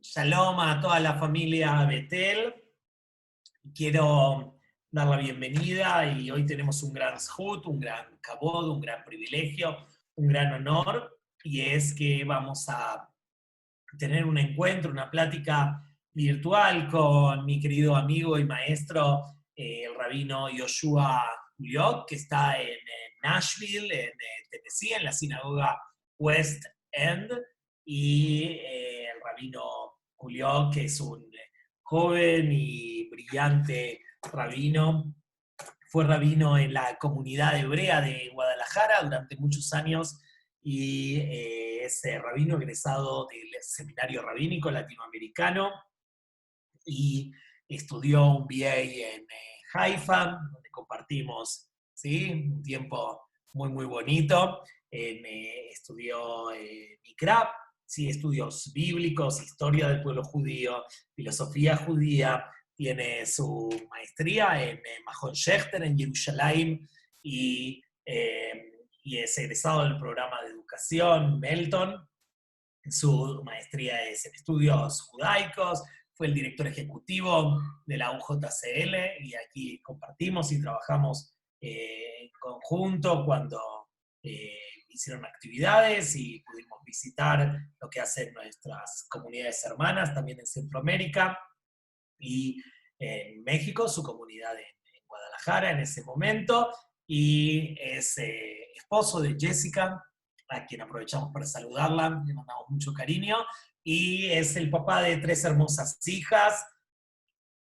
Shalom a toda la familia Betel. Quiero dar la bienvenida y hoy tenemos un gran zhut, un gran kabod, un gran privilegio, un gran honor, y es que vamos a tener un encuentro, una plática virtual con mi querido amigo y maestro, el rabino Yoshua Kuliok, que está en Nashville, en Tennessee, en la sinagoga West End, y el rabino Kuliok, que es un joven y brillante rabino. Fue rabino en la comunidad hebrea de Guadalajara durante muchos años y es rabino egresado del Seminario Rabínico Latinoamericano y estudió un BA en Haifa, donde compartimos, ¿sí?, un tiempo muy, muy bonito. Estudió Mikra, ¿sí?, estudios bíblicos, historia del pueblo judío, filosofía judía. Tiene su maestría en Mahon Shechter, en Jerusalén, y es egresado del programa de educación Melton. Su maestría es en estudios judaicos, fue el director ejecutivo de la UJCL y aquí compartimos y trabajamos en conjunto cuando hicieron actividades y pudimos visitar lo que hacen nuestras comunidades hermanas, también en Centroamérica y en México, su comunidad en Guadalajara en ese momento, y es esposo de Jessica, a quien aprovechamos para saludarla, le mandamos mucho cariño, y es el papá de 3 hermosas hijas,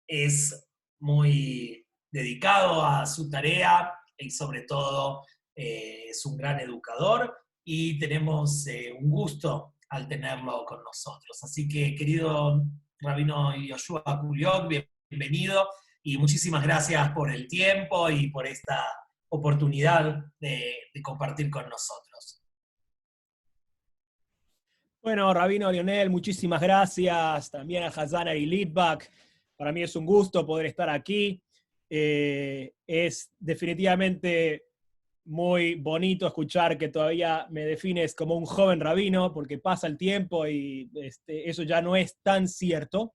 es muy dedicado a su tarea y sobre todo es un gran educador y tenemos un gusto al tenerlo con nosotros. Así que, querido Rabino Yoshua Kuliok, bienvenido y muchísimas gracias por el tiempo y por esta oportunidad de compartir con nosotros. Bueno, Rabino Lionel, muchísimas gracias. También a Hazana y Litvak. Para mí es un gusto poder estar aquí. Es definitivamente muy bonito escuchar que todavía me defines como un joven rabino, porque pasa el tiempo y eso ya no es tan cierto.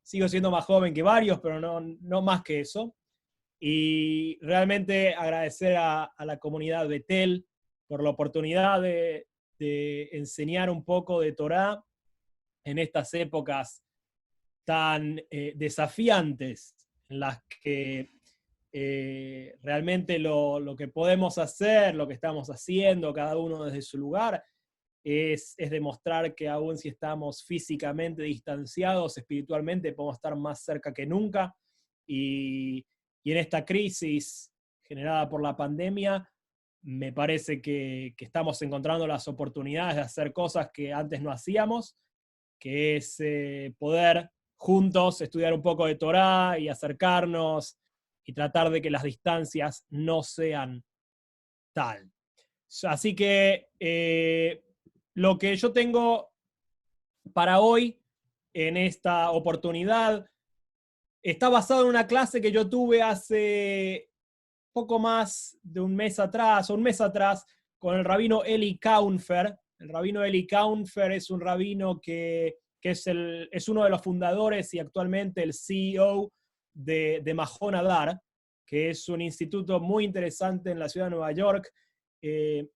Sigo siendo más joven que varios, pero no más que eso. Y realmente agradecer a la comunidad Betel por la oportunidad de enseñar un poco de Torá en estas épocas tan desafiantes, en las que realmente lo que podemos hacer, lo que estamos haciendo, cada uno desde su lugar, es demostrar que aún si estamos físicamente distanciados, espiritualmente podemos estar más cerca que nunca, y en esta crisis generada por la pandemia, me parece que estamos encontrando las oportunidades de hacer cosas que antes no hacíamos, que es poder juntos estudiar un poco de Torá y acercarnos y tratar de que las distancias no sean tal. Así que lo que yo tengo para hoy en esta oportunidad está basado en una clase que yo tuve hace poco más de un mes atrás, con el rabino Eli Kaunfer. El rabino Eli Kaunfer es un rabino que es uno de los fundadores y actualmente el CEO de Mahon Adar, que es un instituto muy interesante en la ciudad de Nueva York, que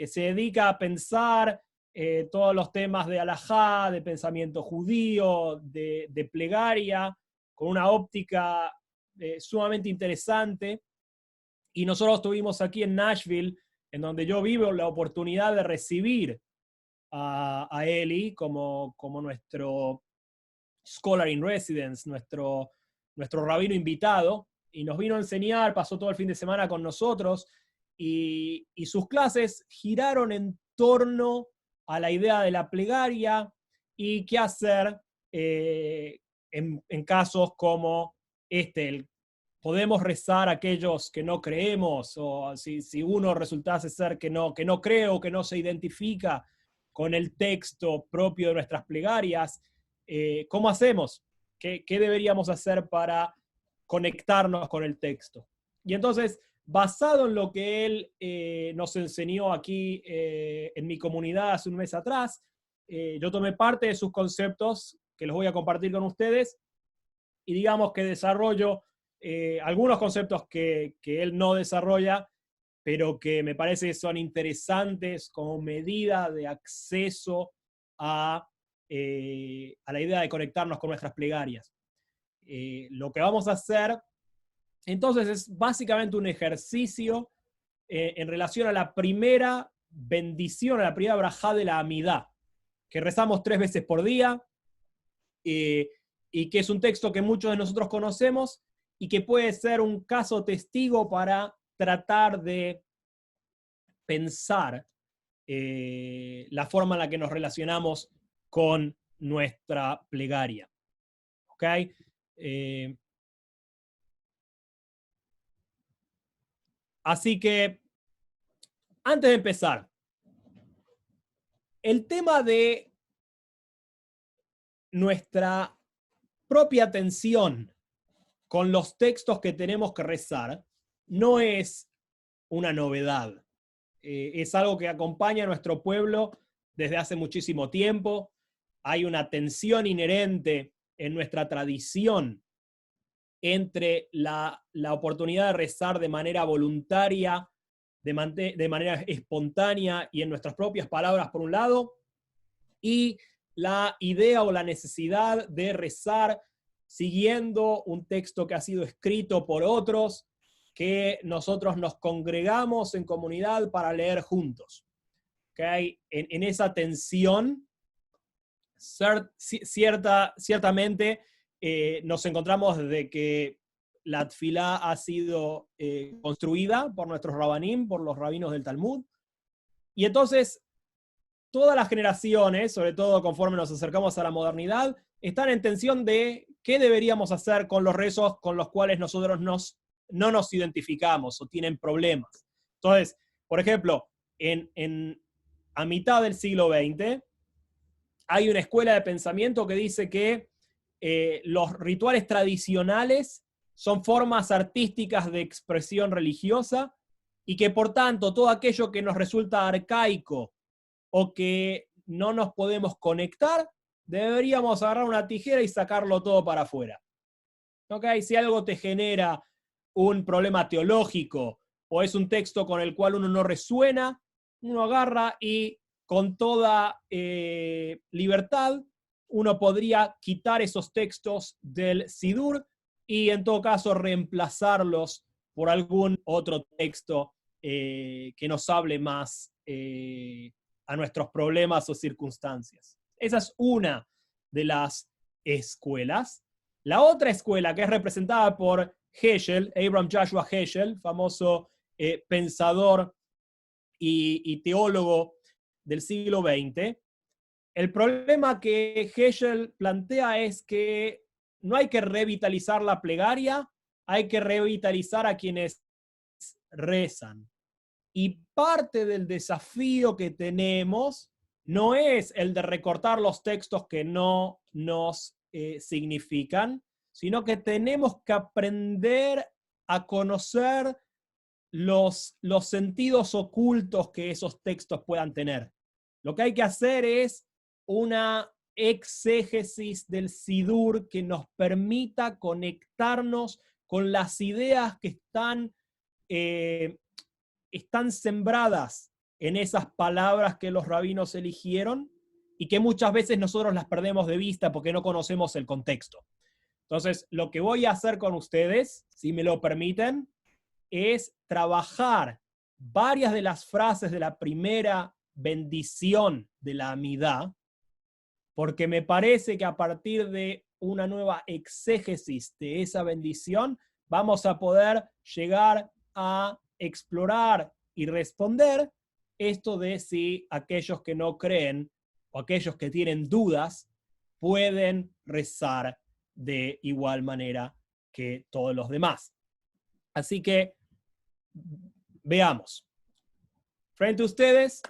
se dedica a pensar todos los temas de halajá, de pensamiento judío, de plegaria, con una óptica sumamente interesante. Y nosotros estuvimos aquí en Nashville, en donde yo vivo, la oportunidad de recibir a Eli como nuestro Scholar in Residence, nuestro rabino invitado, y nos vino a enseñar, pasó todo el fin de semana con nosotros, y sus clases giraron en torno a la idea de la plegaria y qué hacer en casos como podemos rezar a aquellos que no creemos, o si uno resultase ser que no cree o que no se identifica con el texto propio de nuestras plegarias, ¿cómo hacemos? ¿Qué deberíamos hacer para conectarnos con el texto? Y entonces, basado en lo que él nos enseñó aquí en mi comunidad hace un mes atrás, yo tomé parte de sus conceptos, que los voy a compartir con ustedes, y digamos que desarrollo algunos conceptos que él no desarrolla, pero que me parece que son interesantes como medida de acceso a la idea de conectarnos con nuestras plegarias. Lo que vamos a hacer, entonces, es básicamente un ejercicio en relación a la primera bendición, a la primera brajá de la amidá, que rezamos 3 veces por día, y que es un texto que muchos de nosotros conocemos, y que puede ser un caso testigo para tratar de pensar la forma en la que nos relacionamos con nuestra plegaria. ¿Ok? Así que, antes de empezar, el tema de nuestra propia atención con los textos que tenemos que rezar no es una novedad. Es algo que acompaña a nuestro pueblo desde hace muchísimo tiempo. Hay una tensión inherente en nuestra tradición entre la oportunidad de rezar de manera voluntaria, de manera espontánea y en nuestras propias palabras, por un lado, y la idea o la necesidad de rezar siguiendo un texto que ha sido escrito por otros, que nosotros nos congregamos en comunidad para leer juntos. ¿Okay? En esa tensión, ciertamente nos encontramos desde que la tfilá ha sido construida por nuestros rabanim, por los rabinos del Talmud, y entonces todas las generaciones, sobre todo conforme nos acercamos a la modernidad, están en tensión de qué deberíamos hacer con los rezos con los cuales nosotros no nos identificamos o tienen problemas. Entonces, por ejemplo, a mitad del siglo XX, hay una escuela de pensamiento que dice que los rituales tradicionales son formas artísticas de expresión religiosa y que por tanto todo aquello que nos resulta arcaico o que no nos podemos conectar, deberíamos agarrar una tijera y sacarlo todo para afuera. ¿Okay? Si algo te genera un problema teológico o es un texto con el cual uno no resuena, uno agarra y con toda libertad uno podría quitar esos textos del Sidur y en todo caso reemplazarlos por algún otro texto que nos hable más a nuestros problemas o circunstancias. Esa es una de las escuelas. La otra escuela, que es representada por Heschel, Abraham Joshua Heschel, famoso pensador y teólogo del siglo XX, el problema que Heschel plantea es que no hay que revitalizar la plegaria, hay que revitalizar a quienes rezan. Y parte del desafío que tenemos no es el de recortar los textos que no nos significan, sino que tenemos que aprender a conocer los sentidos ocultos que esos textos puedan tener. Lo que hay que hacer es una exégesis del Sidur que nos permita conectarnos con las ideas que están sembradas en esas palabras que los rabinos eligieron y que muchas veces nosotros las perdemos de vista porque no conocemos el contexto. Entonces, lo que voy a hacer con ustedes, si me lo permiten, es trabajar varias de las frases de la primera bendición de la amidá, porque me parece que a partir de una nueva exégesis de esa bendición, vamos a poder llegar a explorar y responder esto de si aquellos que no creen o aquellos que tienen dudas pueden rezar de igual manera que todos los demás. Así que veamos. Frente a ustedes,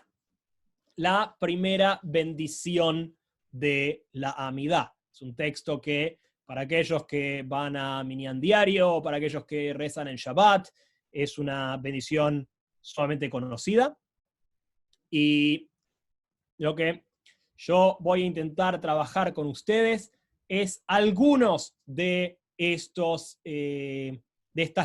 la primera bendición de la amidá. Es un texto que para aquellos que van a Minyan diario o para aquellos que rezan en Shabbat, es una bendición sumamente conocida. Y lo que yo voy a intentar trabajar con ustedes es algunos de estas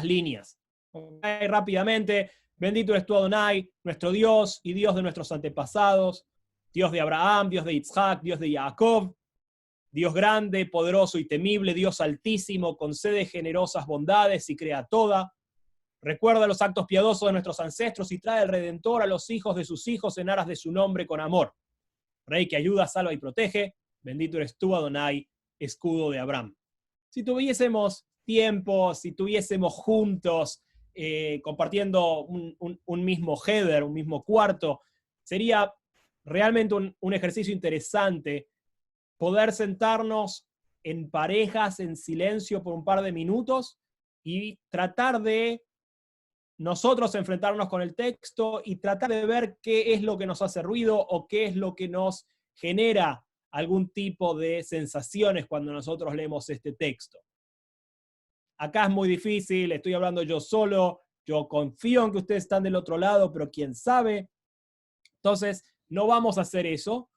líneas. Okay, rápidamente, bendito eres tú, Adonai, nuestro Dios y Dios de nuestros antepasados, Dios de Abraham, Dios de Isaac, Dios de Jacob, Dios grande, poderoso y temible, Dios altísimo, concede generosas bondades y crea toda. Recuerda los actos piadosos de nuestros ancestros y trae el Redentor a los hijos de sus hijos en aras de su nombre con amor. Rey que ayuda, salva y protege, bendito eres tú, Adonai, escudo de Abraham. Si tuviésemos tiempo, si tuviésemos juntos, compartiendo un mismo header, un mismo cuarto, sería realmente un ejercicio interesante poder sentarnos en parejas, en silencio por un par de minutos y tratar de nosotros enfrentarnos con el texto y tratar de ver qué es lo que nos hace ruido o qué es lo que nos genera algún tipo de sensaciones cuando nosotros leemos este texto. Acá es muy difícil, estoy hablando yo solo, yo confío en que ustedes están del otro lado, pero quién sabe. Entonces, no vamos a hacer eso,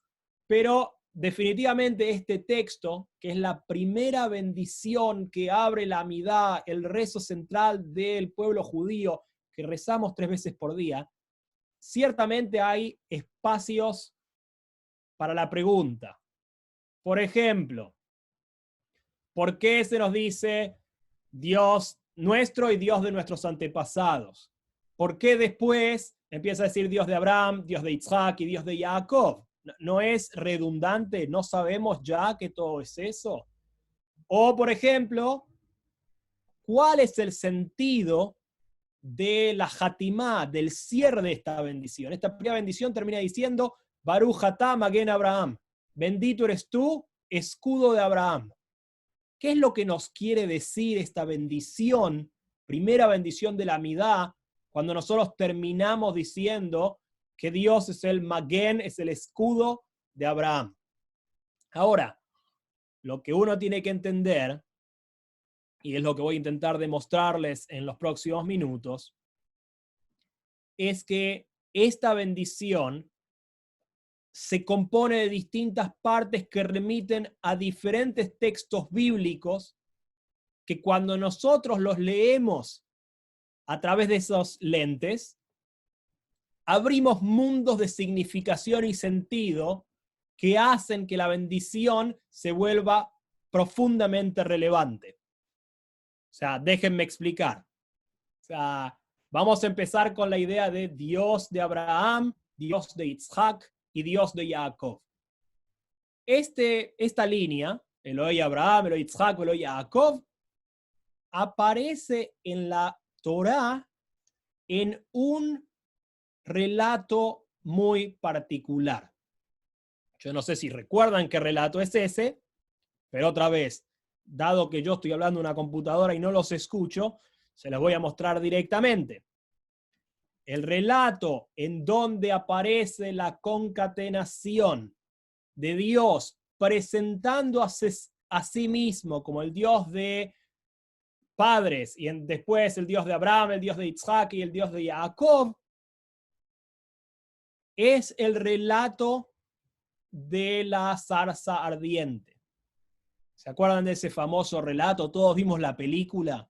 pero definitivamente este texto, que es la primera bendición que abre la Amidá, el rezo central del pueblo judío, que rezamos 3 veces por día, ciertamente hay espacios para la pregunta. Por ejemplo, ¿por qué se nos dice Dios nuestro y Dios de nuestros antepasados? ¿Por qué después empieza a decir Dios de Abraham, Dios de Isaac y Dios de Jacob? ¿No es redundante? ¿No sabemos ya que todo es eso? O, por ejemplo, ¿cuál es el sentido de la Hatimá, del cierre de esta bendición? Esta primera bendición termina diciendo Baruch atah Magen Abraham. Bendito eres tú, escudo de Abraham. ¿Qué es lo que nos quiere decir esta bendición, primera bendición de la Amidá, cuando nosotros terminamos diciendo que Dios es el Magen, es el escudo de Abraham? Ahora, lo que uno tiene que entender, y es lo que voy a intentar demostrarles en los próximos minutos, es que esta bendición se compone de distintas partes que remiten a diferentes textos bíblicos que cuando nosotros los leemos a través de esos lentes, abrimos mundos de significación y sentido que hacen que la bendición se vuelva profundamente relevante. O sea, déjenme explicar. O sea, vamos a empezar con la idea de Dios de Abraham, Dios de Isaac y Dios de Jacob. Esta línea, Eloi Abraham, Eloi Isaac, Eloi Jacob, aparece en la Torá en un relato muy particular. Yo no sé si recuerdan qué relato es ese, pero otra vez, dado que yo estoy hablando de una computadora y no los escucho, se los voy a mostrar directamente. El relato en donde aparece la concatenación de Dios presentando a sí mismo como el Dios de padres y después el Dios de Abraham, el Dios de Isaac y el Dios de Jacob, es el relato de la zarza ardiente. ¿Se acuerdan de ese famoso relato? Todos vimos la película.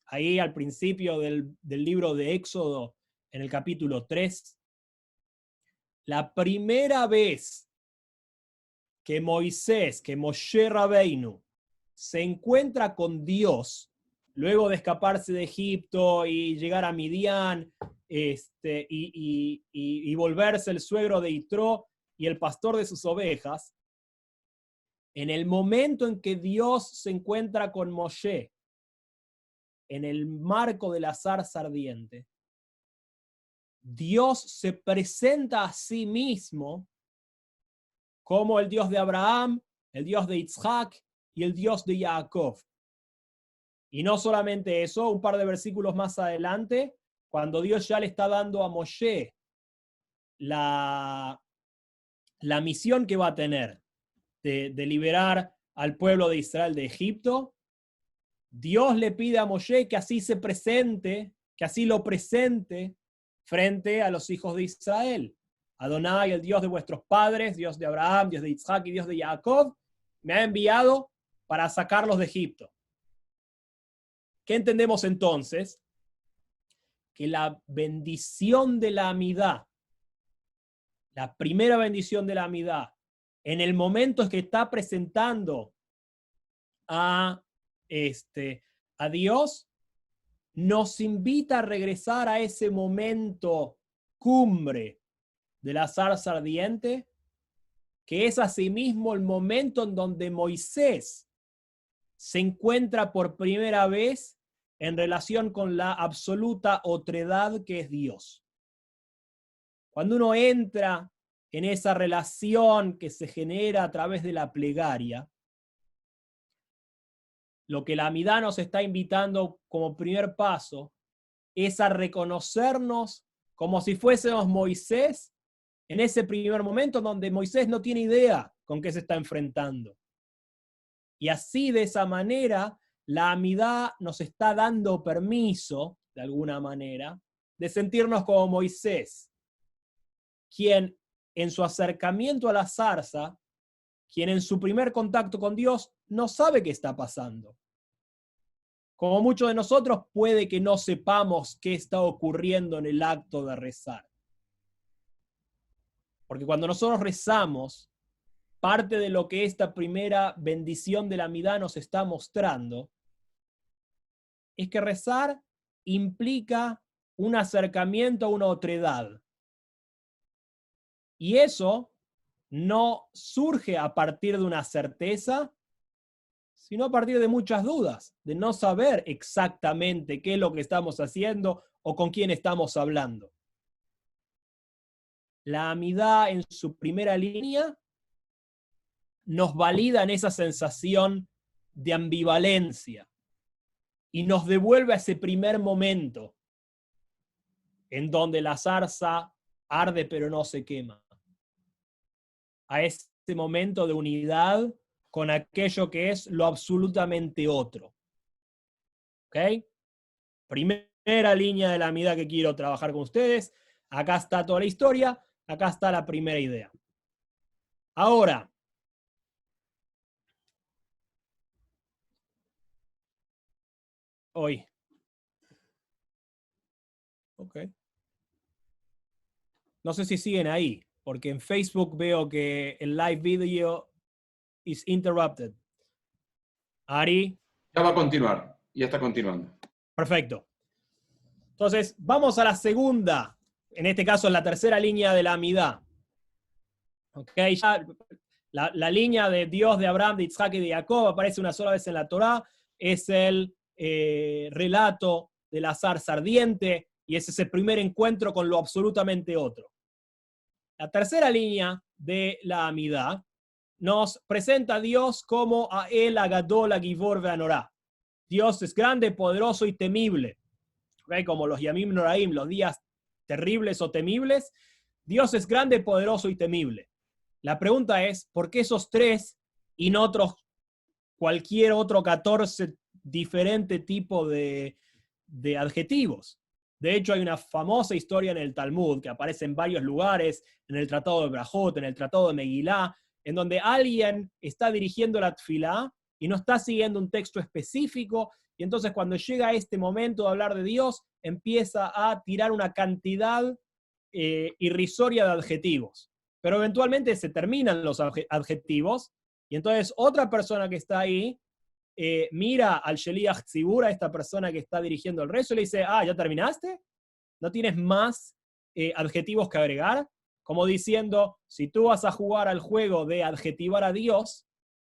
Ahí al principio del libro de Éxodo, en el capítulo 3. La primera vez que Moshe Rabbeinu, se encuentra con Dios, luego de escaparse de Egipto y llegar a Midian, y volverse el suegro de Yitro y el pastor de sus ovejas, en el momento en que Dios se encuentra con Moshe, en el marco de la zarza ardiente, Dios se presenta a sí mismo como el Dios de Abraham, el Dios de Isaac y el Dios de Jacob. Y no solamente eso, un par de versículos más adelante, cuando Dios ya le está dando a Moshe la misión que va a tener de liberar al pueblo de Israel de Egipto, Dios le pide a Moshe que así se presente, que así lo presente frente a los hijos de Israel. Adonai, el Dios de vuestros padres, Dios de Abraham, Dios de Isaac y Dios de Jacob, me ha enviado para sacarlos de Egipto. ¿Qué entendemos entonces? Que la bendición de la amidad, la primera bendición de la amidad, en el momento en que está presentando a Dios, nos invita a regresar a ese momento cumbre de la zarza ardiente, que es asimismo el momento en donde Moisés se encuentra por primera vez en relación con la absoluta otredad que es Dios. Cuando uno entra en esa relación que se genera a través de la plegaria, lo que la amidad nos está invitando como primer paso es a reconocernos como si fuésemos Moisés en ese primer momento donde Moisés no tiene idea con qué se está enfrentando. Y así, de esa manera, la amidad nos está dando permiso, de alguna manera, de sentirnos como Moisés, quien en su acercamiento a la zarza, quien en su primer contacto con Dios no sabe qué está pasando. Como muchos de nosotros, puede que no sepamos qué está ocurriendo en el acto de rezar. Porque cuando nosotros rezamos, parte de lo que esta primera bendición de la amidad nos está mostrando es que rezar implica un acercamiento a una otredad. Y eso no surge a partir de una certeza, sino a partir de muchas dudas, de no saber exactamente qué es lo que estamos haciendo o con quién estamos hablando. La amidad en su primera línea nos valida en esa sensación de ambivalencia y nos devuelve a ese primer momento en donde la zarza arde pero no se quema. A ese momento de unidad con aquello que es lo absolutamente otro. ¿Ok? Primera línea de la amidad que quiero trabajar con ustedes. Acá está toda la historia, acá está la primera idea. Ahora, hoy. Ok. No sé si siguen ahí, porque en Facebook veo que el live video is interrupted. Ari. Ya va a continuar, ya está continuando. Perfecto. Entonces, vamos a la segunda, en este caso la tercera línea de la amidad. Okay, ya la línea de Dios de Abraham, de Isaac y de Jacob aparece una sola vez en la Torá, es el relato de la zarza ardiente, y ese es el primer encuentro con lo absolutamente otro. La tercera línea de la amidad nos presenta a Dios como a El Agadol Agivor Veanorá. Dios es grande, poderoso y temible. ¿Okay? Como los Yamim Noraim, los días terribles o temibles. Dios es grande, poderoso y temible. La pregunta es, ¿por qué esos tres y no cualquier otro 14 diferente tipo de adjetivos? De hecho, hay una famosa historia en el Talmud que aparece en varios lugares, en el Tratado de Brajot, en el Tratado de Megilá, en donde alguien está dirigiendo la tfilá y no está siguiendo un texto específico, y entonces cuando llega a este momento de hablar de Dios, empieza a tirar una cantidad irrisoria de adjetivos. Pero eventualmente se terminan los adjetivos, y entonces otra persona que está ahí mira al Sheliach Tzibur, a esta persona que está dirigiendo el rezo, y le dice, ¿ya terminaste? ¿No tienes más adjetivos que agregar? Como diciendo, si tú vas a jugar al juego de adjetivar a Dios,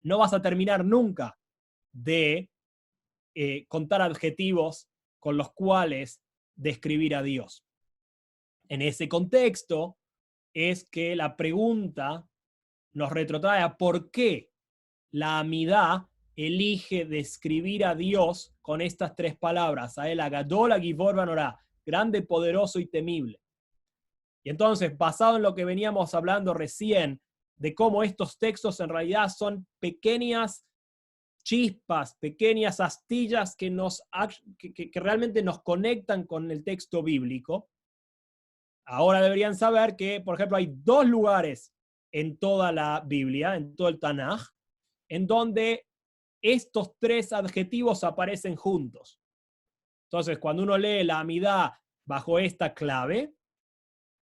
no vas a terminar nunca de contar adjetivos con los cuales describir a Dios. En ese contexto es que la pregunta nos retrotrae a por qué la amidad elige describir a Dios con estas tres palabras, a él, Agadol, Agivor, Vanorá, grande, poderoso y temible. Y entonces, basado en lo que veníamos hablando recién, de cómo estos textos en realidad son pequeñas chispas, pequeñas astillas que realmente nos conectan con el texto bíblico, ahora deberían saber que, por ejemplo, hay 2 lugares en toda la Biblia, en todo el Tanaj, en donde estos 3 adjetivos aparecen juntos. Entonces, cuando uno lee la amidá bajo esta clave,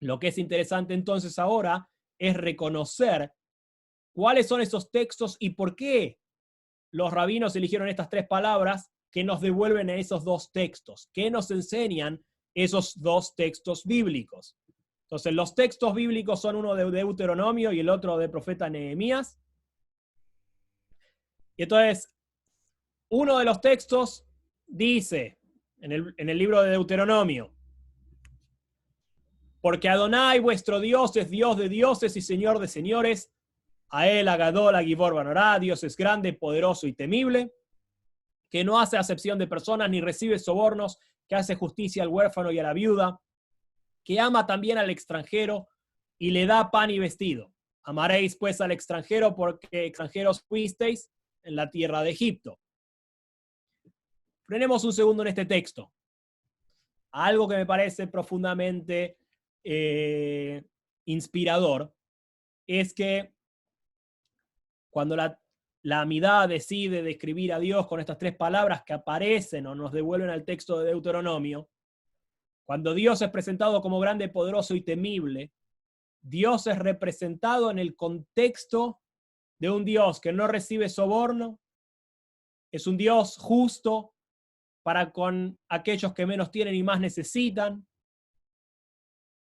lo que es interesante entonces ahora es reconocer cuáles son esos textos y por qué los rabinos eligieron estas 3 palabras que nos devuelven a esos 2 textos, que nos enseñan esos 2 textos bíblicos. Entonces, los textos bíblicos son uno de Deuteronomio y el otro de profeta Nehemías. Y entonces, uno de los textos dice, en el libro de Deuteronomio, porque Adonai vuestro Dios es Dios de dioses y Señor de señores, a él Agadol, Agibor Banorá, Dios es grande, poderoso y temible, que no hace acepción de personas ni recibe sobornos, que hace justicia al huérfano y a la viuda, que ama también al extranjero y le da pan y vestido. Amaréis pues al extranjero porque extranjeros fuisteis en la tierra de Egipto. Frenemos un segundo en este texto. Algo que me parece profundamente inspirador es que cuando la amidá decide describir a Dios con estas 3 palabras que aparecen o nos devuelven al texto de Deuteronomio, cuando Dios es presentado como grande, poderoso y temible, Dios es representado en el contexto de un Dios que no recibe soborno, es un Dios justo para con aquellos que menos tienen y más necesitan,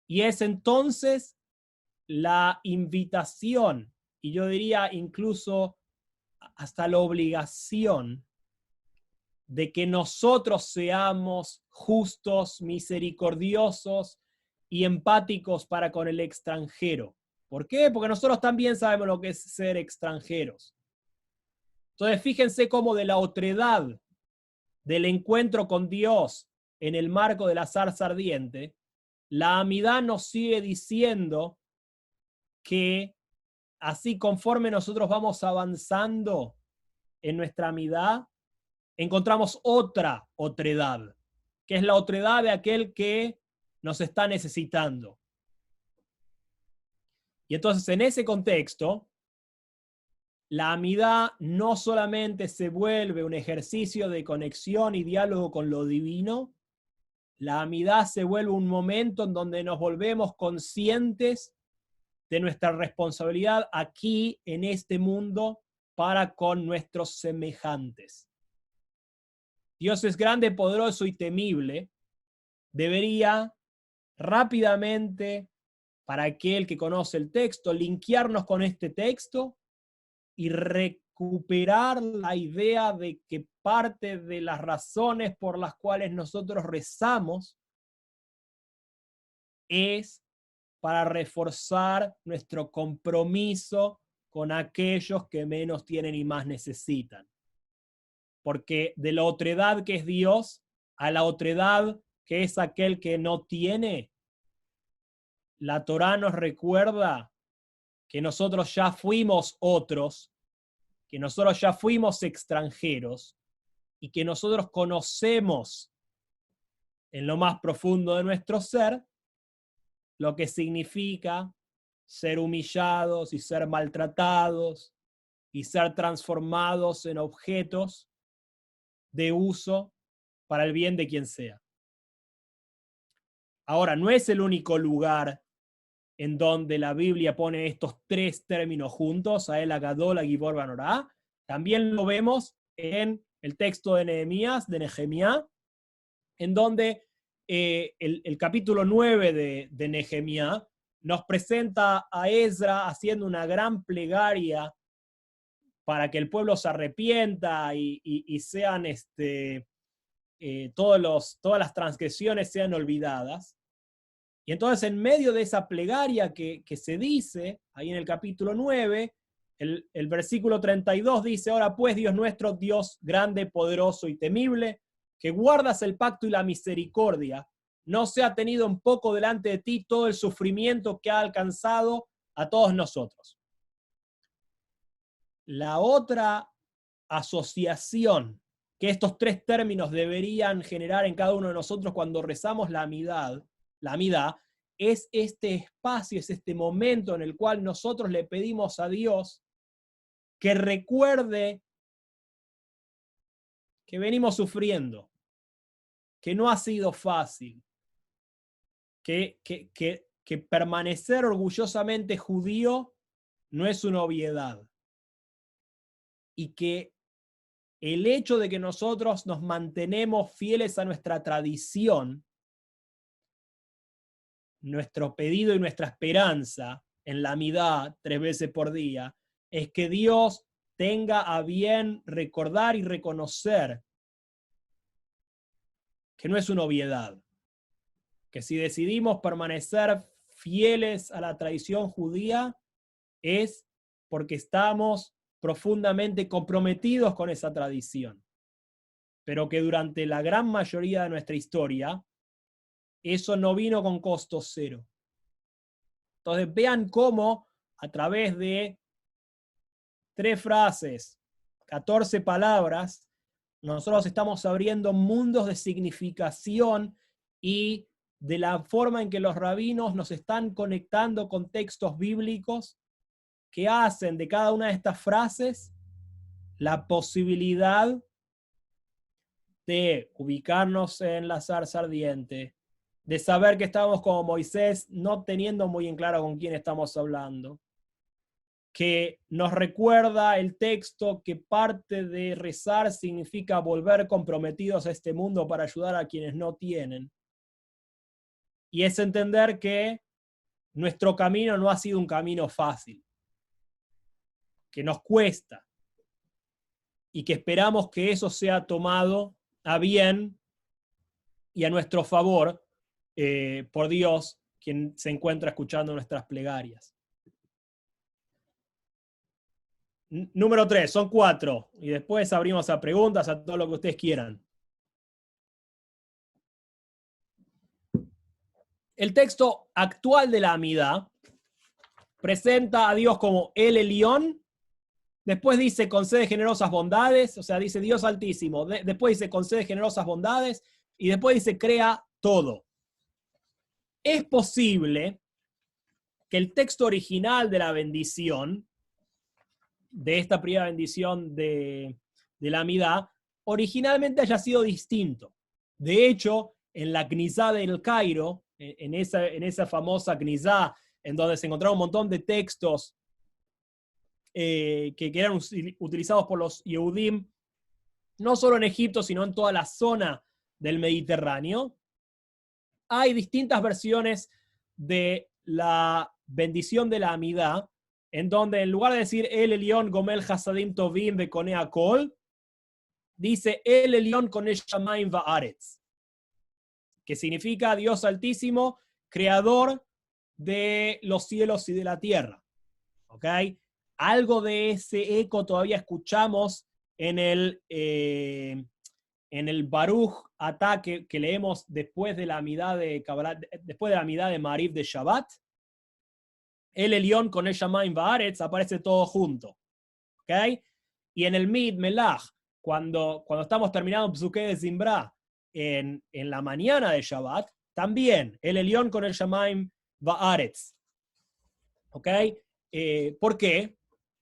y es entonces la invitación, y yo diría incluso hasta la obligación, de que nosotros seamos justos, misericordiosos y empáticos para con el extranjero. ¿Por qué? Porque nosotros también sabemos lo que es ser extranjeros. Entonces, fíjense cómo de la otredad del encuentro con Dios en el marco de la zarza ardiente, la amidá nos sigue diciendo que así conforme nosotros vamos avanzando en nuestra amidá, encontramos otra otredad, que es la otredad de aquel que nos está necesitando. Y entonces en ese contexto, la amidá no solamente se vuelve un ejercicio de conexión y diálogo con lo divino, la amidá se vuelve un momento en donde nos volvemos conscientes de nuestra responsabilidad aquí en este mundo para con nuestros semejantes. Dios es grande, poderoso y temible, debería rápidamente, para aquel que conoce el texto, linkearnos con este texto y recuperar la idea de que parte de las razones por las cuales nosotros rezamos es para reforzar nuestro compromiso con aquellos que menos tienen y más necesitan. Porque de la otredad que es Dios a la otredad que es aquel que no tiene, la Torá nos recuerda que nosotros ya fuimos otros, que nosotros ya fuimos extranjeros y que nosotros conocemos en lo más profundo de nuestro ser lo que significa ser humillados y ser maltratados y ser transformados en objetos de uso para el bien de quien sea. Ahora, no es el único lugar en donde la Biblia pone estos 3 términos juntos, Ael, Agadol, Agibor, Banorá. También lo vemos en el texto de Nehemías, de Nehemías, en donde el capítulo 9 de Nehemías nos presenta a Ezra haciendo una gran plegaria para que el pueblo se arrepienta y sean todas las transgresiones sean olvidadas. Y entonces en medio de esa plegaria que se dice, ahí en el capítulo 9, el versículo 32 dice: ahora pues, Dios nuestro, Dios grande, poderoso y temible, que guardas el pacto y la misericordia, no sea tenido en poco delante de ti todo el sufrimiento que ha alcanzado a todos nosotros. La otra asociación que estos 3 términos deberían generar en cada uno de nosotros cuando rezamos la amidad, es este espacio, es este momento en el cual nosotros le pedimos a Dios que recuerde que venimos sufriendo, que no ha sido fácil, que permanecer orgullosamente judío no es una obviedad, y que el hecho de que nosotros nos mantenemos fieles a nuestra tradición, nuestro pedido y nuestra esperanza en la Amidá 3 veces por día, es que Dios tenga a bien recordar y reconocer que no es una obviedad, que si decidimos permanecer fieles a la tradición judía es porque estamos profundamente comprometidos con esa tradición, pero que durante la gran mayoría de nuestra historia eso no vino con costo cero. Entonces vean cómo a través de 3 frases, 14 palabras, nosotros estamos abriendo mundos de significación y de la forma en que los rabinos nos están conectando con textos bíblicos que hacen de cada una de estas frases la posibilidad de ubicarnos en la zarza ardiente, de saber que estamos como Moisés, no teniendo muy en claro con quién estamos hablando, que nos recuerda el texto que parte de rezar significa volver comprometidos a este mundo para ayudar a quienes no tienen. Y es entender que nuestro camino no ha sido un camino fácil, que nos cuesta, y que esperamos que eso sea tomado a bien y a nuestro favor por Dios, quien se encuentra escuchando nuestras plegarias. Número 3, son 4, y después abrimos a preguntas, a todo lo que ustedes quieran. El texto actual de la Amidá presenta a Dios como El Elión, después dice concede generosas bondades, o sea, dice Dios Altísimo, después dice concede generosas bondades, y después dice crea todo. Es posible que el texto original de la bendición, de esta primera bendición de la Amidá, originalmente haya sido distinto. De hecho, en la Knizá del Cairo, en esa famosa Knizá, en donde se encontraron un montón de textos que eran utilizados por los Yehudim, no solo en Egipto, sino en toda la zona del Mediterráneo, hay distintas versiones de la bendición de la Amidá, en donde en lugar de decir El Elión Gomel Hasadim Tovim Bekonea Kol, dice El Elión Koneh Shamayim Va'aretz, que significa Dios Altísimo, creador de los cielos y de la tierra. ¿Ok? Algo de ese eco todavía escuchamos en el Baruch Atá que leemos después de la Amidá de Kabbalah, después de la Amidá de Ma'ariv de Shabbat. El Elión con el Shamayim Va'aretz aparece todo junto. ¿Okay? Y en el Mid Melach, cuando estamos terminando Psuké de Zimbra en la mañana de Shabbat, también el Elión con el Shamayim Va'aretz. ¿Ok? ¿Por qué?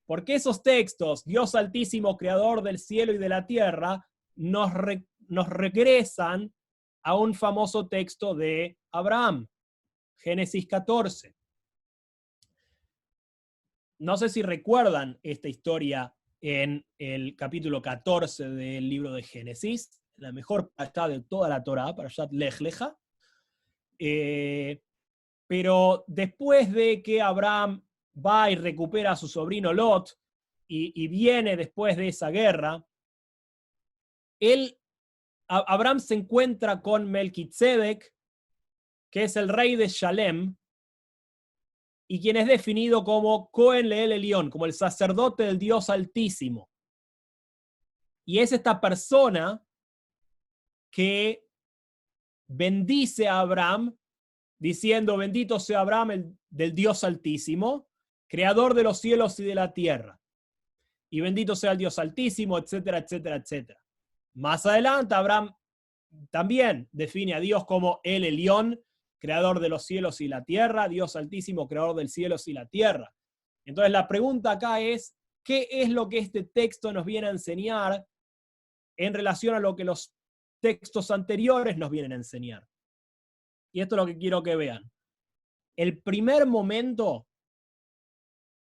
Porque esos textos, Dios Altísimo, Creador del cielo y de la tierra, nos regresan a un famoso texto de Abraham, Génesis 14. No sé si recuerdan esta historia en el capítulo 14 del libro de Génesis, la mejor parashá de toda la Torá, parashat Lech Lecha. Pero después de que Abraham va y recupera a su sobrino Lot, y viene después de esa guerra, Abraham se encuentra con Melquisedec, que es el rey de Shalem, y quien es definido como Cohen Leel Elión, como el sacerdote del Dios Altísimo. Y es esta persona que bendice a Abraham, diciendo, bendito sea Abraham del Dios Altísimo, creador de los cielos y de la tierra. Y bendito sea el Dios Altísimo, etcétera, etcétera, etcétera. Más adelante, Abraham también define a Dios como el Elión, creador de los cielos y la tierra, Dios Altísimo, creador del cielo y la tierra. Entonces la pregunta acá es, ¿qué es lo que este texto nos viene a enseñar en relación a lo que los textos anteriores nos vienen a enseñar? Y esto es lo que quiero que vean. El primer momento,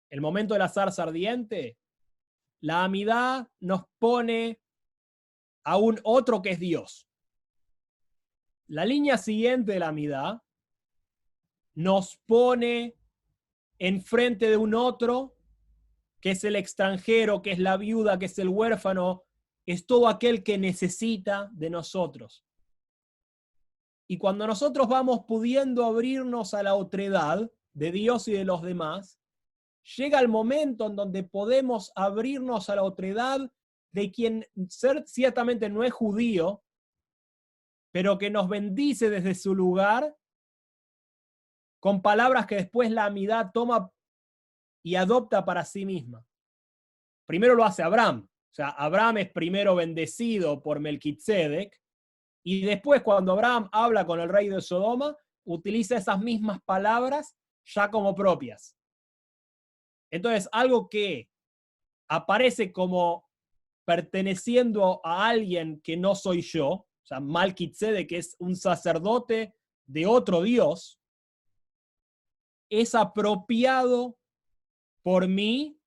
el momento de la zarza ardiente, la Amidá nos pone a un otro que es Dios. La línea siguiente de la Amidá nos pone enfrente de un otro que es el extranjero, que es la viuda, que es el huérfano, es todo aquel que necesita de nosotros. Y cuando nosotros vamos pudiendo abrirnos a la otredad de Dios y de los demás, llega el momento en donde podemos abrirnos a la otredad de quien ciertamente no es judío, pero que nos bendice desde su lugar, con palabras que después la Amidá toma y adopta para sí misma. Primero lo hace Abraham. O sea, Abraham es primero bendecido por Melquisedec, y después cuando Abraham habla con el rey de Sodoma, utiliza esas mismas palabras ya como propias. Entonces, algo que aparece como perteneciendo a alguien que no soy yo, o sea, Melquisedec, que es un sacerdote de otro Dios, es apropiado por mí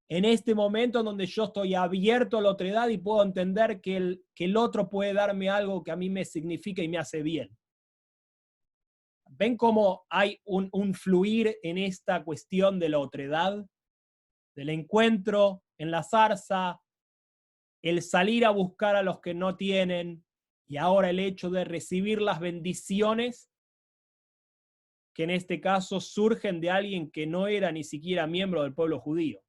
en este momento en donde yo estoy abierto a la otredad y puedo entender que el otro puede darme algo que a mí me significa y me hace bien. ¿Ven cómo hay un fluir en esta cuestión de la otredad? Del encuentro en la zarza, el salir a buscar a los que no tienen, y ahora el hecho de recibir las bendiciones que en este caso surgen de alguien que no era ni siquiera miembro del pueblo judío.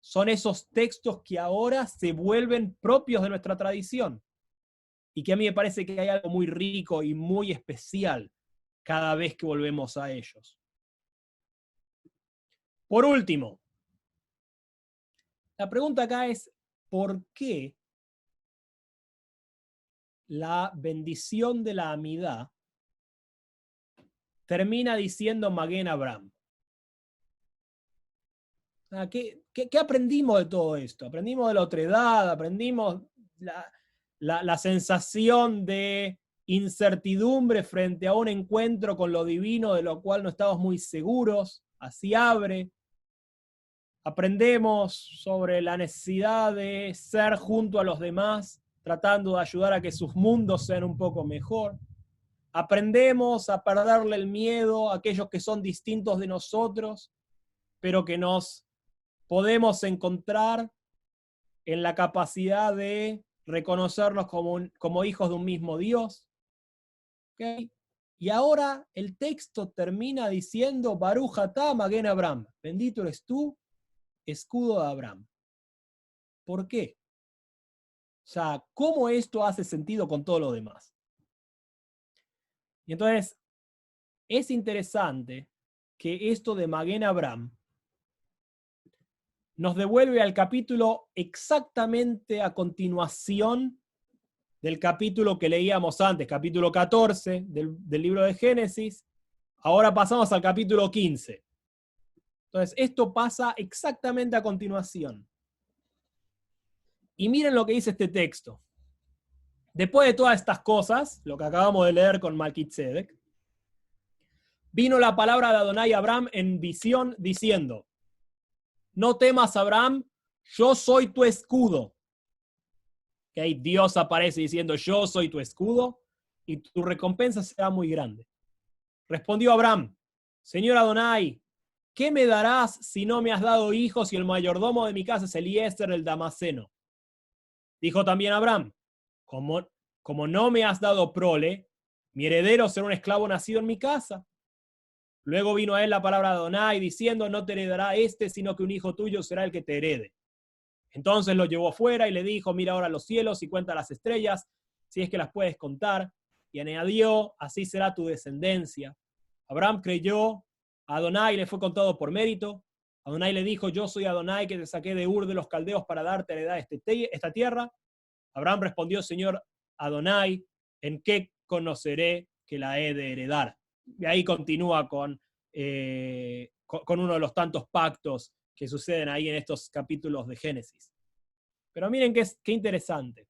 Son esos textos que ahora se vuelven propios de nuestra tradición y que a mí me parece que hay algo muy rico y muy especial cada vez que volvemos a ellos. Por último, la pregunta acá es, ¿por qué la bendición de la Amidá termina diciendo Maguen Abraham? ¿Qué aprendimos de todo esto? Aprendimos de la otredad, aprendimos la sensación de incertidumbre frente a un encuentro con lo divino de lo cual no estamos muy seguros, así abre. Aprendemos sobre la necesidad de ser junto a los demás, tratando de ayudar a que sus mundos sean un poco mejor. Aprendemos a perderle el miedo a aquellos que son distintos de nosotros, pero que nos podemos encontrar en la capacidad de reconocernos como hijos de un mismo Dios. ¿Okay? Y ahora el texto termina diciendo, Baruch atá Maguen Abraham, bendito eres tú, escudo de Abraham. ¿Por qué? O sea, ¿cómo esto hace sentido con todo lo demás? Y entonces, es interesante que esto de Maguen Abraham nos devuelve al capítulo exactamente a continuación del capítulo que leíamos antes, capítulo 14 del libro de Génesis. Ahora pasamos al capítulo 15. Entonces, esto pasa exactamente a continuación. Y miren lo que dice este texto. Después de todas estas cosas, lo que acabamos de leer con Melquisedec, vino la palabra de Adonai a Abraham en visión diciendo, no temas, Abraham, yo soy tu escudo. ¿Okay? Dios aparece diciendo, yo soy tu escudo y tu recompensa será muy grande. Respondió Abraham, Señor Adonai, ¿qué me darás si no me has dado hijos y el mayordomo de mi casa es Eliezer el Damaseno? Dijo también Abraham, como no me has dado prole, mi heredero será un esclavo nacido en mi casa. Luego vino a él la palabra de Adonai diciendo, no te heredará sino que un hijo tuyo será el que te herede. Entonces lo llevó afuera y le dijo, mira ahora los cielos y cuenta las estrellas, si es que las puedes contar. Y añadió, así será tu descendencia. Abraham creyó, a Adonai le fue contado por mérito. Adonai le dijo, yo soy Adonai que te saqué de Ur de los Caldeos para darte heredad esta tierra. Abraham respondió, Señor Adonai, ¿en qué conoceré que la he de heredar? Y ahí continúa con uno de los tantos pactos que suceden ahí en estos capítulos de Génesis. Pero miren qué interesante.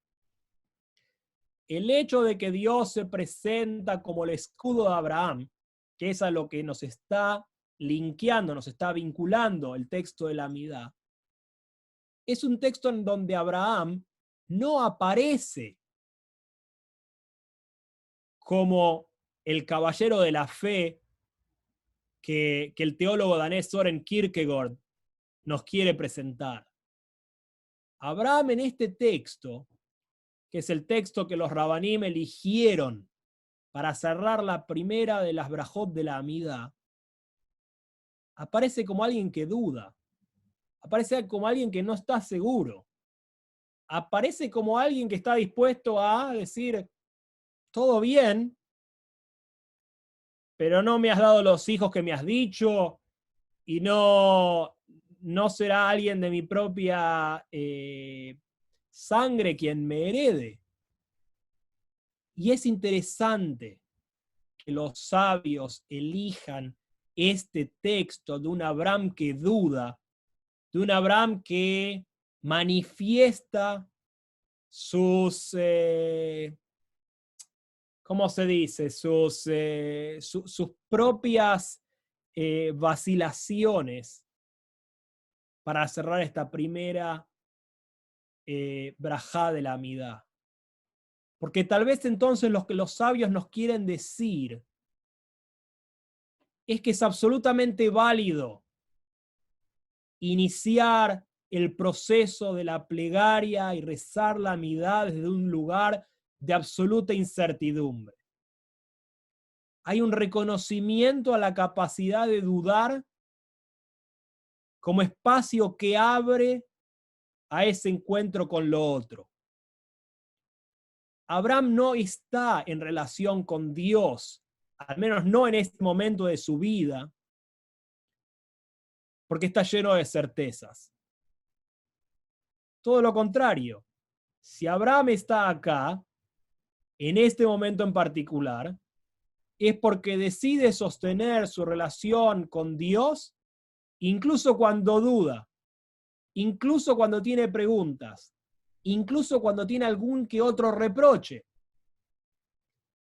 El hecho de que Dios se presenta como el escudo de Abraham, que es a lo que nos está linkeando, nos está vinculando el texto de la Amidá, es un texto en donde Abraham no aparece como el caballero de la fe que el teólogo danés Søren Kierkegaard nos quiere presentar. Abraham en este texto, que es el texto que los Rabanim eligieron para cerrar la primera de las brajot de la Amidá, aparece como alguien que duda, aparece como alguien que no está seguro, aparece como alguien que está dispuesto a decir, todo bien, pero no me has dado los hijos que me has dicho, y no será alguien de mi propia sangre quien me herede. Y es interesante que los sabios elijan este texto de un Abraham que duda, de un Abraham que manifiesta sus, ¿cómo se dice? Sus propias vacilaciones para cerrar esta primera brajá de la Amidá. Porque tal vez entonces lo que los sabios nos quieren decir es que es absolutamente válido iniciar el proceso de la plegaria y rezar la Amidá desde un lugar de absoluta incertidumbre. Hay un reconocimiento a la capacidad de dudar como espacio que abre a ese encuentro con lo otro. Abraham no está en relación con Dios, al menos no en este momento de su vida, porque está lleno de certezas. Todo lo contrario. Si Abraham está acá, en este momento en particular, es porque decide sostener su relación con Dios, incluso cuando duda, incluso cuando tiene preguntas, incluso cuando tiene algún que otro reproche.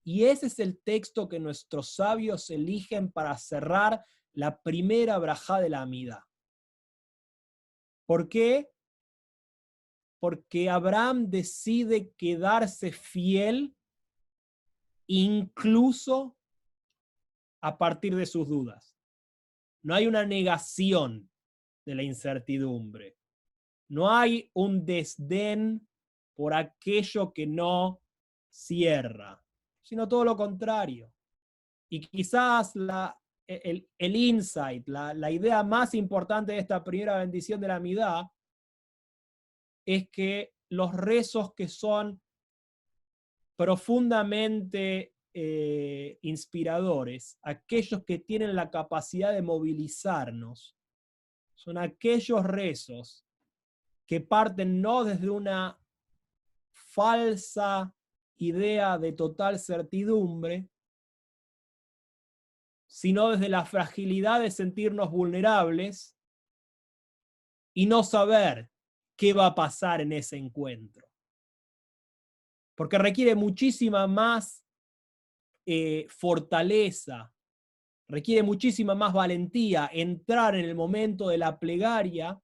Y ese es el texto que nuestros sabios eligen para cerrar la primera brajá de la Amidá. ¿Por qué? Porque Abraham decide quedarse fiel incluso a partir de sus dudas. No hay una negación de la incertidumbre. No hay un desdén por aquello que no cierra, sino todo lo contrario. Y quizás el insight, la idea más importante de esta primera bendición de la Amidá es que los rezos que son profundamente inspiradores, aquellos que tienen la capacidad de movilizarnos, son aquellos rezos que parten no desde una falsa idea de total certidumbre, sino desde la fragilidad de sentirnos vulnerables y no saber qué va a pasar en ese encuentro. Porque requiere muchísima más fortaleza, requiere muchísima más valentía entrar en el momento de la plegaria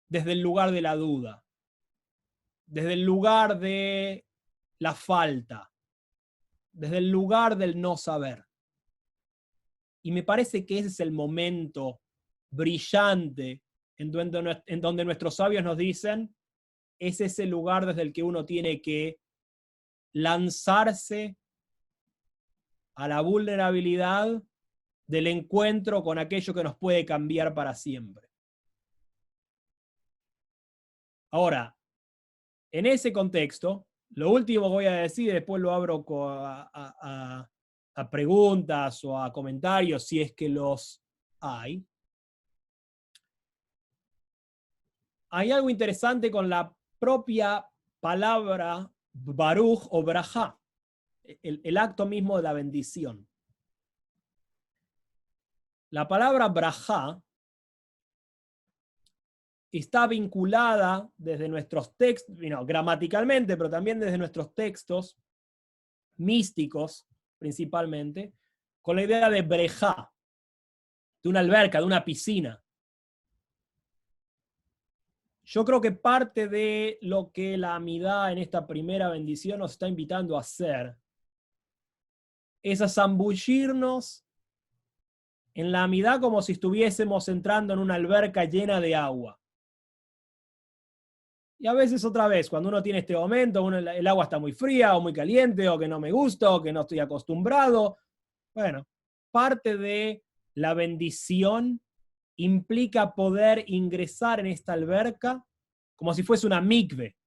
desde el lugar de la duda, desde el lugar de la falta, desde el lugar del no saber. Y me parece que ese es el momento brillante en donde nuestros sabios nos dicen, es ese lugar desde el que uno tiene que lanzarse a la vulnerabilidad del encuentro con aquello que nos puede cambiar para siempre. Ahora, en ese contexto, lo último que voy a decir, después lo abro a preguntas o a comentarios, si es que los hay. Hay algo interesante con la propia palabra Baruch o Brajá. el acto mismo de la bendición. La palabra brajá está vinculada desde nuestros textos, gramaticalmente, pero también desde nuestros textos místicos, principalmente, con la idea de brejá, de una alberca, de una piscina. Yo creo que parte de lo que la Amidá en esta primera bendición nos está invitando a hacer es a zambullirnos en la Amidá como si estuviésemos entrando en una alberca llena de agua. Y a veces otra vez, cuando uno tiene este momento, el agua está muy fría o muy caliente, o que no me gusta, o que no estoy acostumbrado. Bueno, parte de la bendición implica poder ingresar en esta alberca como si fuese una mikve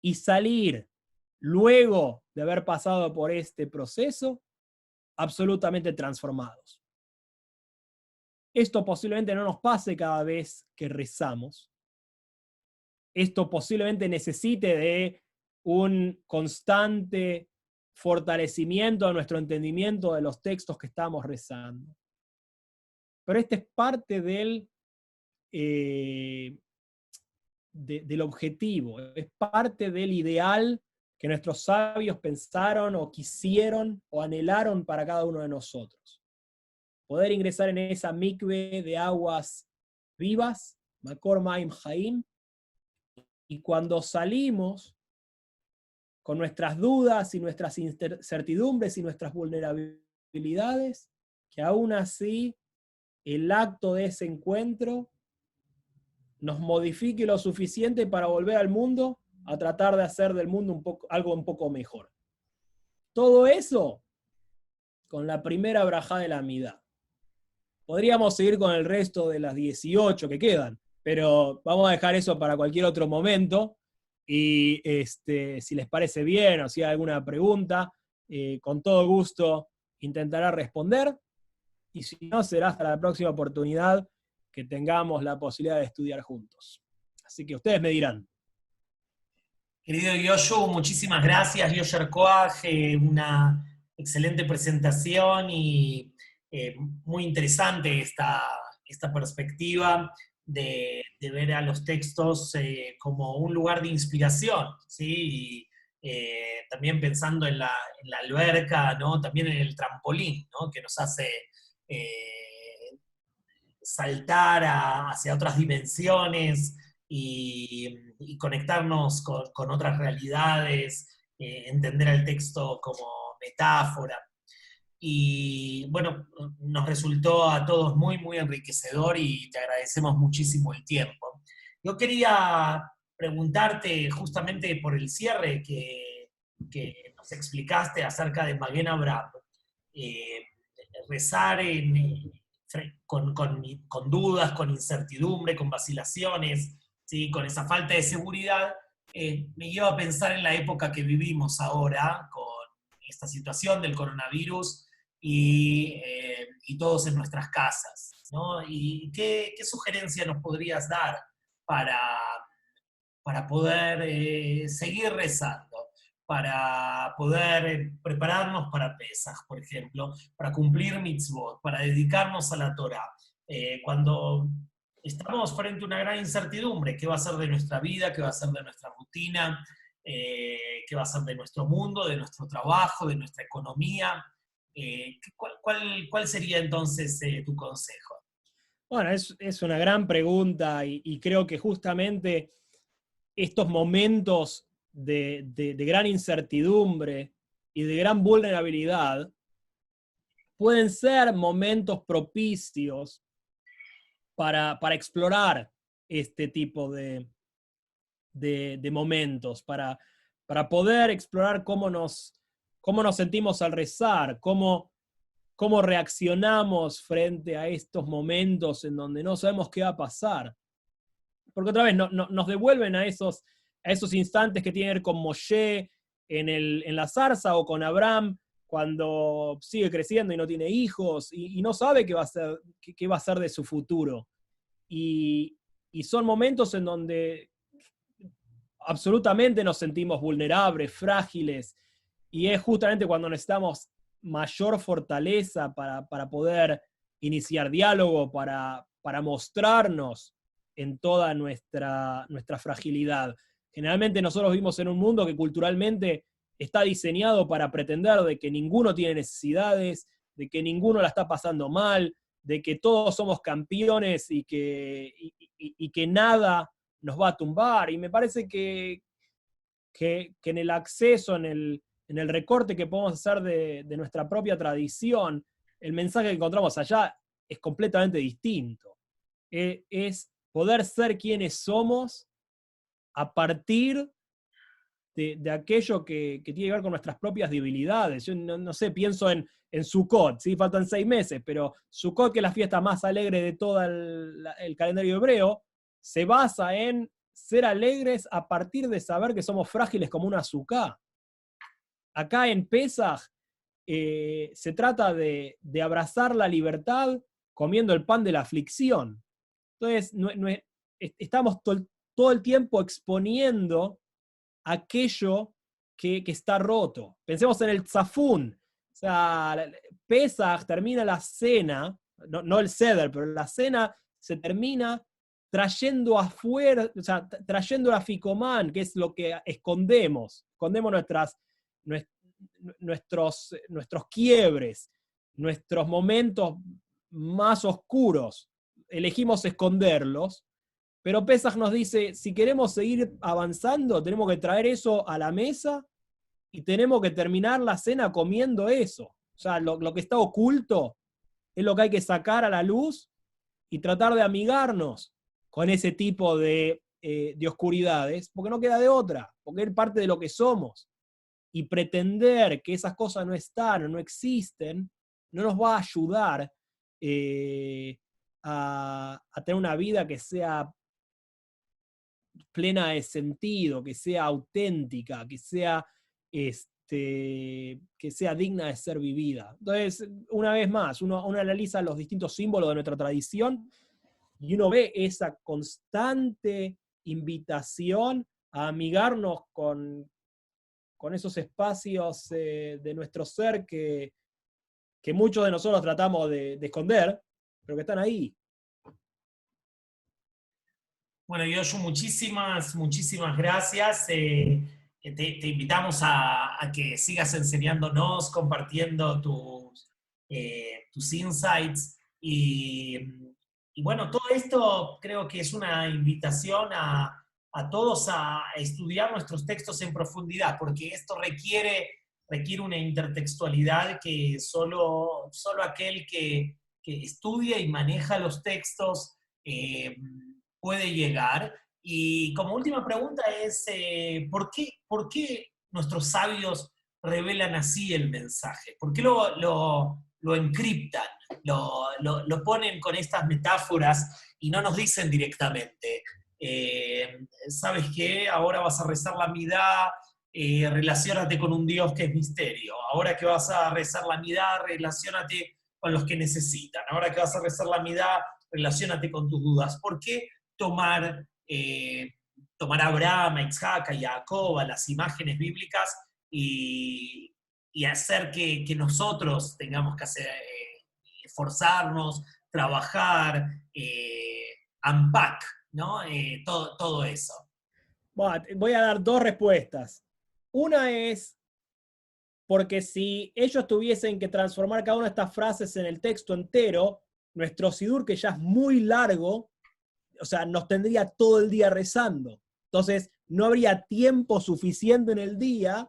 y salir luego de haber pasado por este proceso absolutamente transformados. Esto posiblemente no nos pase cada vez que rezamos. Esto posiblemente necesite de un constante fortalecimiento de nuestro entendimiento de los textos que estamos rezando. Pero este es parte del objetivo, es parte del ideal que nuestros sabios pensaron o quisieron o anhelaron para cada uno de nosotros. Poder ingresar en esa mikve de aguas vivas, Makor Maim Haim, y cuando salimos con nuestras dudas y nuestras incertidumbres y nuestras vulnerabilidades, que aún así el acto de ese encuentro nos modifique lo suficiente para volver al mundo a tratar de hacer del mundo algo un poco mejor. Todo eso con la primera brajá de la Amidá. Podríamos seguir con el resto de las 18 que quedan, pero vamos a dejar eso para cualquier otro momento. Y si les parece bien o si hay alguna pregunta, con todo gusto intentaré responder. Y si no, será hasta la próxima oportunidad que tengamos la posibilidad de estudiar juntos. Así que ustedes me dirán. Querido Yoshu, muchísimas gracias, Yosher Koach, una excelente presentación y muy interesante esta perspectiva de ver a los textos como un lugar de inspiración, ¿sí? Y también pensando en la alberca, ¿no? También en el trampolín, ¿no? Que nos hace saltar hacia otras dimensiones y conectarnos con otras realidades, entender el texto como metáfora. Y bueno, nos resultó a todos muy, muy enriquecedor y te agradecemos muchísimo el tiempo. Yo quería preguntarte justamente por el cierre que nos explicaste acerca de Maguen Abraham. Rezar con dudas, con incertidumbre, con vacilaciones, ¿sí? Con esa falta de seguridad, me lleva a pensar en la época que vivimos ahora, con esta situación del coronavirus y todos en nuestras casas, ¿no? ¿Y qué sugerencia nos podrías dar para poder seguir rezando? Para poder prepararnos para Pesaj, por ejemplo, para cumplir mitzvot, para dedicarnos a la Torah. Cuando estamos frente a una gran incertidumbre, ¿qué va a ser de nuestra vida? ¿Qué va a ser de nuestra rutina? ¿Qué va a ser de nuestro mundo, de nuestro trabajo, de nuestra economía? ¿Cuál sería entonces tu consejo? Bueno, es una gran pregunta y creo que justamente estos momentos de gran incertidumbre y de gran vulnerabilidad pueden ser momentos propicios para explorar este tipo de momentos, para poder explorar cómo nos sentimos al rezar, cómo reaccionamos frente a estos momentos en donde no sabemos qué va a pasar. Porque otra vez nos devuelven a esos instantes que tienen que ver con Moshe en la zarza o con Abraham cuando sigue creciendo y no tiene hijos y no sabe qué va a ser de su futuro. Y son momentos en donde absolutamente nos sentimos vulnerables, frágiles, y es justamente cuando necesitamos mayor fortaleza para poder iniciar diálogo, para mostrarnos en toda nuestra fragilidad. Generalmente nosotros vivimos en un mundo que culturalmente está diseñado para pretender de que ninguno tiene necesidades, de que ninguno la está pasando mal, de que todos somos campeones y que nada nos va a tumbar. Y me parece que en el acceso, en el recorte que podemos hacer de nuestra propia tradición, el mensaje que encontramos allá es completamente distinto. Es poder ser quienes somos a partir de aquello que tiene que ver con nuestras propias debilidades. Yo no sé, pienso en Sukkot, ¿sí? Faltan 6 meses, pero Sukkot, que es la fiesta más alegre de todo el calendario hebreo, se basa en ser alegres a partir de saber que somos frágiles como una azúcar. Acá en Pesaj se trata de abrazar la libertad comiendo el pan de la aflicción. Entonces, estamos todo el tiempo exponiendo aquello que está roto. Pensemos en el tzafún. O sea, Pesaj termina la cena, no el Seder, pero la cena se termina trayendo afuera, o sea, trayendo a Ficomán, que es lo que escondemos. Escondemos nuestros quiebres, nuestros momentos más oscuros. Elegimos esconderlos, pero Pesaj nos dice, si queremos seguir avanzando, tenemos que traer eso a la mesa y tenemos que terminar la cena comiendo eso. O sea, lo que está oculto es lo que hay que sacar a la luz y tratar de amigarnos con ese tipo de oscuridades, porque no queda de otra, porque es parte de lo que somos. Y pretender que esas cosas no están o no existen, no nos va a ayudar a tener una vida que sea plena de sentido, que sea auténtica, que sea digna de ser vivida. Entonces, una vez más, uno analiza los distintos símbolos de nuestra tradición y uno ve esa constante invitación a amigarnos con esos espacios de nuestro ser que muchos de nosotros tratamos de esconder, pero que están ahí. Bueno, Yoyo, muchísimas gracias. Te invitamos a que sigas enseñándonos, compartiendo tus insights. Y bueno, todo esto creo que es una invitación a todos a estudiar nuestros textos en profundidad, porque esto requiere una intertextualidad que solo aquel que estudia y maneja los textos puede llegar. Y como última pregunta es, ¿por qué nuestros sabios revelan así el mensaje? ¿Por qué lo encriptan? Lo ponen con estas metáforas y no nos dicen directamente, ¿sabes qué? Ahora vas a rezar la midá, relaciónate con un Dios que es misterio. Ahora que vas a rezar la midá, relaciónate con los que necesitan. Ahora que vas a rezar la midá, relaciónate con tus dudas. ¿Por qué tomar a Abraham, a Isaac, a Jacob, a las imágenes bíblicas y hacer que nosotros tengamos que hacer, esforzarnos, trabajar, unpack, ¿no? Todo eso. Bueno, voy a dar 2 respuestas. Una es porque si ellos tuviesen que transformar cada una de estas frases en el texto entero, nuestro Sidur, que ya es muy largo, o sea, nos tendría todo el día rezando. Entonces, no habría tiempo suficiente en el día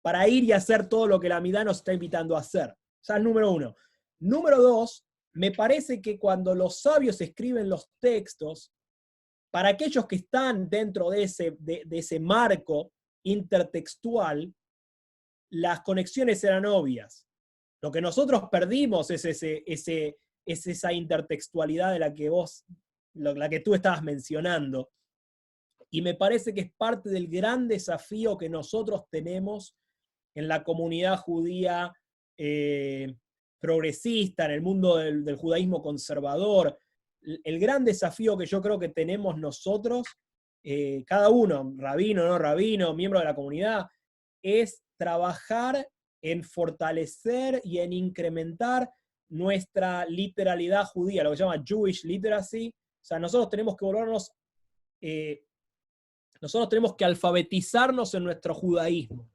para ir y hacer todo lo que la Midá nos está invitando a hacer. O sea, número 1. Número 2, me parece que cuando los sabios escriben los textos, para aquellos que están dentro de ese marco intertextual, las conexiones eran obvias. Lo que nosotros perdimos es esa intertextualidad de la que tú estabas mencionando. Y me parece que es parte del gran desafío que nosotros tenemos en la comunidad judía progresista, en el mundo del judaísmo conservador. El gran desafío que yo creo que tenemos nosotros, cada uno, rabino, no rabino, miembro de la comunidad, es trabajar en fortalecer y en incrementar nuestra literalidad judía, lo que se llama Jewish literacy. O sea, nosotros tenemos que volvernos, nosotros tenemos que alfabetizarnos en nuestro judaísmo,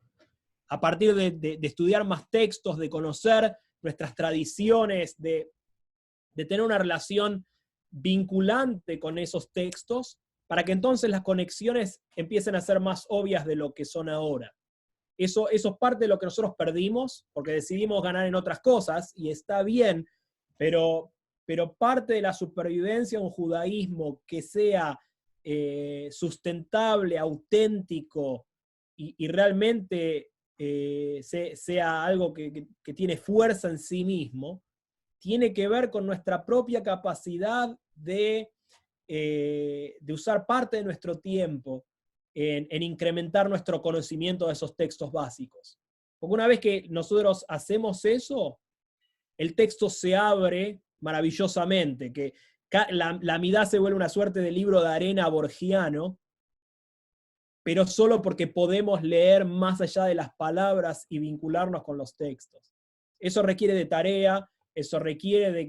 a partir de estudiar más textos, de conocer nuestras tradiciones, de tener una relación vinculante con esos textos, para que entonces las conexiones empiecen a ser más obvias de lo que son ahora. Eso es parte de lo que nosotros perdimos, porque decidimos ganar en otras cosas, y está bien, pero parte de la supervivencia de un judaísmo que sea sustentable, auténtico, y realmente sea algo que tiene fuerza en sí mismo, tiene que ver con nuestra propia capacidad de usar parte de nuestro tiempo en incrementar nuestro conocimiento de esos textos básicos. Porque una vez que nosotros hacemos eso, el texto se abre maravillosamente, que la Midá se vuelve una suerte de libro de arena borgiano, pero solo porque podemos leer más allá de las palabras y vincularnos con los textos. Eso requiere de tarea, eso requiere de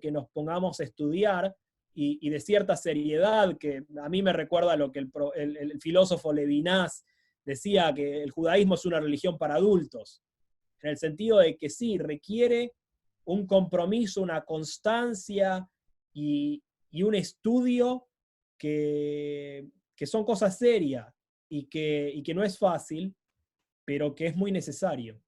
que nos pongamos a estudiar, y de cierta seriedad, que a mí me recuerda lo que el filósofo Levinas decía, que el judaísmo es una religión para adultos, en el sentido de que sí, requiere un compromiso, una constancia y un estudio que son cosas serias y que no es fácil, pero que es muy necesario.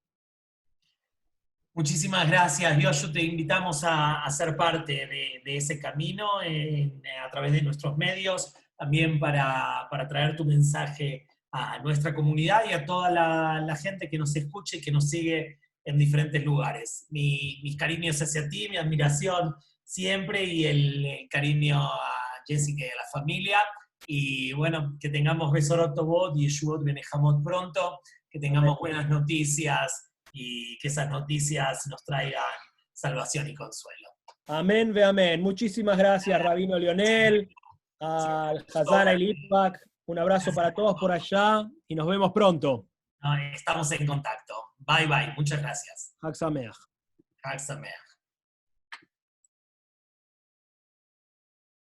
Muchísimas gracias, Dios. Te invitamos a ser parte de ese camino a través de nuestros medios, también para traer tu mensaje a nuestra comunidad y a toda la gente que nos escuche y que nos sigue en diferentes lugares. Mis cariños hacia ti, mi admiración siempre, y el cariño a Jessica y a la familia. Y bueno, que tengamos Besorot Tovot y Yeshuvot Benejamot pronto, que tengamos buenas noticias, y que esas noticias nos traigan salvación y consuelo. Amén, ve amén. Muchísimas gracias, Rabino Lionel, al Hazara y Litvak. Un abrazo para todos por allá y nos vemos pronto. Estamos en contacto. Bye, bye. Muchas gracias. Hag Sameach. Hag Sameach.